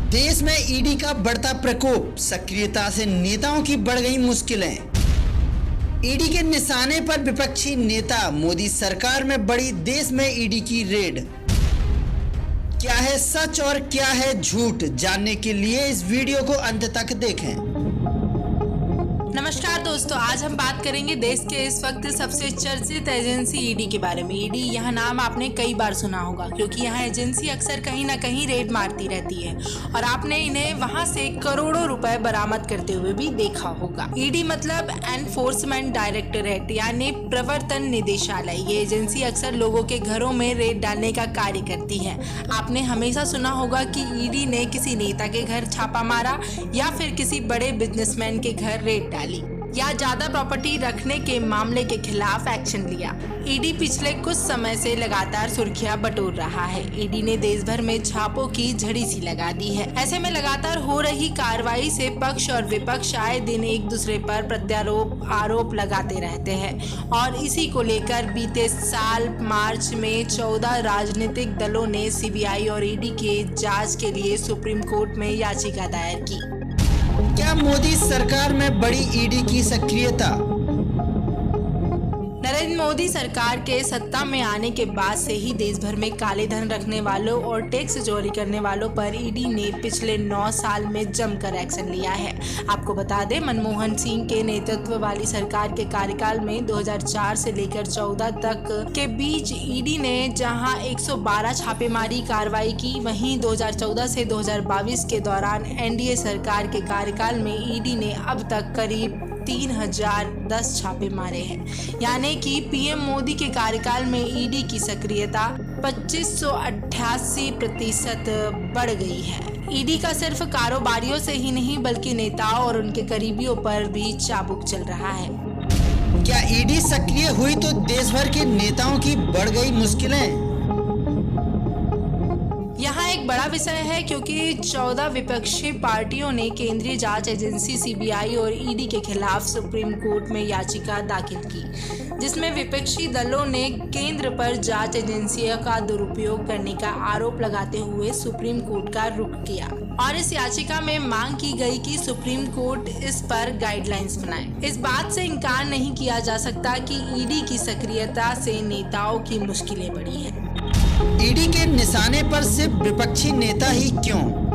देश में ईडी का बढ़ता प्रकोप, सक्रियता से नेताओं की बढ़ गई मुश्किलें। ईडी के निशाने पर विपक्षी नेता, मोदी सरकार में बड़ी देश में ईडी की रेड। क्या है सच और क्या है झूठ, जानने के लिए इस वीडियो को अंत तक देखें। नमस्कार दोस्तों, आज हम बात करेंगे देश के इस वक्त सबसे चर्चित एजेंसी ईडी के बारे में। ईडी यह नाम आपने कई बार सुना होगा क्योंकि यह एजेंसी अक्सर कहीं ना कहीं रेड मारती रहती है और आपने इन्हें वहां से करोड़ों रुपए बरामद करते हुए भी देखा होगा। ईडी मतलब एनफोर्समेंट डायरेक्टोरेट यानी प्रवर्तन निदेशालय। ये एजेंसी अक्सर लोगों के घरों में रेड डालने का कार्य करती है। आपने हमेशा सुना होगा कि ईडी ने किसी नेता के घर छापा मारा या फिर किसी बड़े बिजनेसमैन के घर रेड डाली या ज्यादा प्रॉपर्टी रखने के मामले के खिलाफ एक्शन लिया। ईडी पिछले कुछ समय से लगातार सुर्खियां बटोर रहा है। ईडी ने देश भर में छापों की झड़ी सी लगा दी है। ऐसे में लगातार हो रही कार्रवाई से पक्ष और विपक्ष आए दिन एक दूसरे पर प्रत्यारोप आरोप लगाते रहते हैं और इसी को लेकर बीते साल मार्च में 14 राजनीतिक दलों ने सीबीआई और ईडी के जांच के लिए सुप्रीम कोर्ट में याचिका दायर की। क्या मोदी सरकार में बड़ी ईडी की सक्रियता? नरेंद्र मोदी सरकार के सत्ता में आने के बाद से ही देश भर में काले धन रखने वालों और टैक्स चोरी करने वालों पर ईडी ने पिछले 9 साल में जमकर एक्शन लिया है। आपको बता दें, मनमोहन सिंह के नेतृत्व वाली सरकार के कार्यकाल में 2004 से लेकर 14 तक के बीच ईडी ने जहां 112 छापेमारी कार्रवाई की, वहीं 2014 से 2022 के दौरान एनडीए सरकार के कार्यकाल में ईडी ने अब तक करीब 3010 छापे मारे हैं। यानी कि पीएम मोदी के कार्यकाल में ईडी की सक्रियता 2588% बढ़ गई है। ईडी का सिर्फ कारोबारियों से ही नहीं बल्कि नेताओं और उनके करीबियों पर भी चाबुक चल रहा है। क्या ईडी सक्रिय हुई तो देश भर के नेताओं की बढ़ गई मुश्किलें? यहाँ एक बड़ा विषय है क्योंकि 14 विपक्षी पार्टियों ने केंद्रीय जांच एजेंसी सीबीआई और ईडी के खिलाफ सुप्रीम कोर्ट में याचिका दाखिल की, जिसमें विपक्षी दलों ने केंद्र पर जांच एजेंसियों का दुरुपयोग करने का आरोप लगाते हुए सुप्रीम कोर्ट का रुख किया और इस याचिका में मांग की गई कि सुप्रीम कोर्ट इस पर गाइडलाइंस बनाए। इस बात से इनकार नहीं किया जा सकता कि ईडी की सक्रियता से नेताओं की मुश्किलें बढ़ी हैं। ईडी के निशाने पर सिर्फ विपक्षी नेता ही क्यों?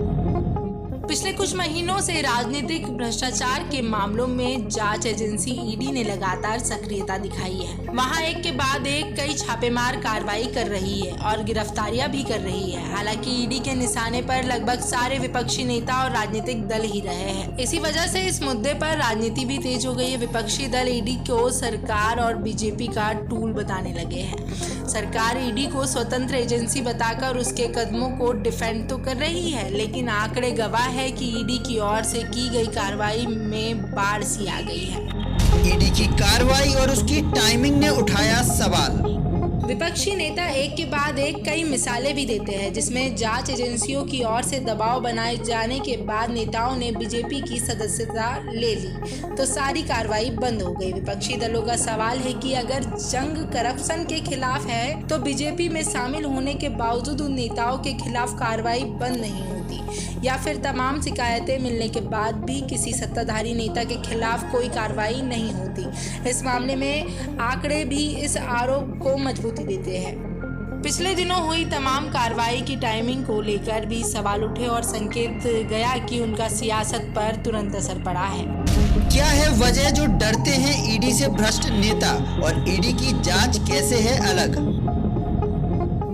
पिछले कुछ महीनों से राजनीतिक भ्रष्टाचार के मामलों में जांच एजेंसी ईडी ने लगातार सक्रियता दिखाई है। वहां एक के बाद एक कई छापेमार कार्रवाई कर रही है और गिरफ्तारियां भी कर रही है। हालांकि ईडी के निशाने पर लगभग सारे विपक्षी नेता और राजनीतिक दल ही रहे हैं। इसी वजह से इस मुद्दे पर राजनीति भी तेज हो गई है। विपक्षी दल ईडी को सरकार और बीजेपी का टूल बताने लगे हैं। सरकार ईडी को स्वतंत्र एजेंसी बताकर उसके कदमों को डिफेंड तो कर रही है, लेकिन आंकड़े गवाह है कि ईडी की ओर से की गई कार्रवाई में बाढ़ सी आ गई है। ईडी की कार्रवाई और उसकी टाइमिंग ने उठाया सवाल। विपक्षी नेता एक के बाद एक कई मिसालें भी देते हैं जिसमें जांच एजेंसियों की ओर से दबाव बनाए जाने के बाद नेताओं ने बीजेपी की सदस्यता ले ली तो सारी कार्रवाई बंद हो गई। विपक्षी दलों का सवाल है कि अगर जंग करप्शन के खिलाफ है तो बीजेपी में शामिल होने के बावजूद उन नेताओं के खिलाफ कार्रवाई बंद नहीं होती या फिर तमाम शिकायतें मिलने के बाद भी किसी सत्ताधारी नेता के खिलाफ कोई कार्रवाई नहीं होती। इस मामले में आंकड़े भी इस आरोप को मजबूती देते हैं। पिछले दिनों हुई तमाम कार्रवाई की टाइमिंग को लेकर भी सवाल उठे और संकेत गया कि उनका सियासत पर तुरंत असर पड़ा है। क्या है वजह जो डरते हैं ईडी से भ्रष्ट नेता, और ईडी की जांच कैसे है अलग?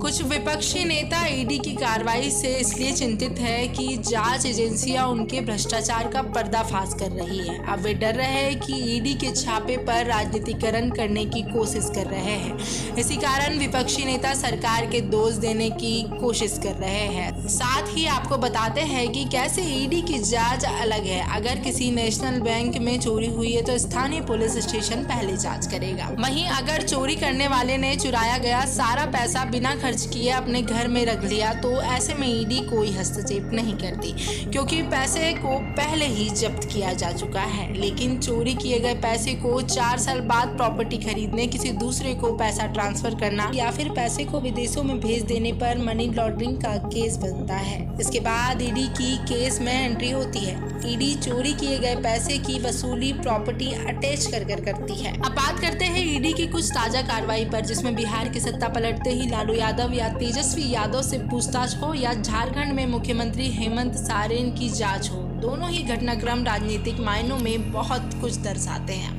कुछ विपक्षी नेता ईडी की कार्रवाई से इसलिए चिंतित है कि जांच एजेंसियां उनके भ्रष्टाचार का पर्दाफाश कर रही है। अब वे डर रहे हैं कि ईडी के छापे पर राजनीतिकरण करने की कोशिश कर रहे हैं। इसी कारण विपक्षी नेता सरकार के दोष देने की कोशिश कर रहे हैं। साथ ही आपको बताते हैं कि कैसे ईडी की जांच अलग है। अगर किसी नेशनल बैंक में चोरी हुई है तो स्थानीय पुलिस स्टेशन पहले जांच करेगा। वहीं अगर चोरी करने वाले ने चुराया गया सारा पैसा बिना खर्च दर्ज किए अपने घर में रख लिया तो ऐसे में ईडी कोई हस्तक्षेप नहीं करती, क्योंकि पैसे को पहले ही जब्त किया जा चुका है। लेकिन चोरी किए गए पैसे को 4 साल बाद प्रॉपर्टी खरीदने, किसी दूसरे को पैसा ट्रांसफर करना या फिर पैसे को विदेशों में भेज देने पर मनी लॉन्ड्रिंग का केस बनता है। इसके बाद ईडी की केस में एंट्री होती है। ईडी चोरी किए गए पैसे की वसूली प्रॉपर्टी अटैच कर करती है। अब बात करते हैं ईडी की कुछ ताजा कार्रवाई पर, जिसमें बिहार की सत्ता पलटते ही लालू यादव या तेजस्वी यादव से पूछताछ हो या झारखंड में मुख्यमंत्री हेमंत सोरेन की जांच हो, दोनों ही घटनाक्रम राजनीतिक मायनों में बहुत कुछ दर्शाते हैं।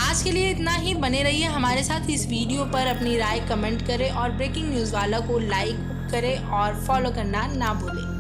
आज के लिए इतना ही। बने रहिए हमारे साथ इस वीडियो पर, अपनी राय कमेंट करें और ब्रेकिंग न्यूज वाला को लाइक करें और फॉलो करना ना भूलें।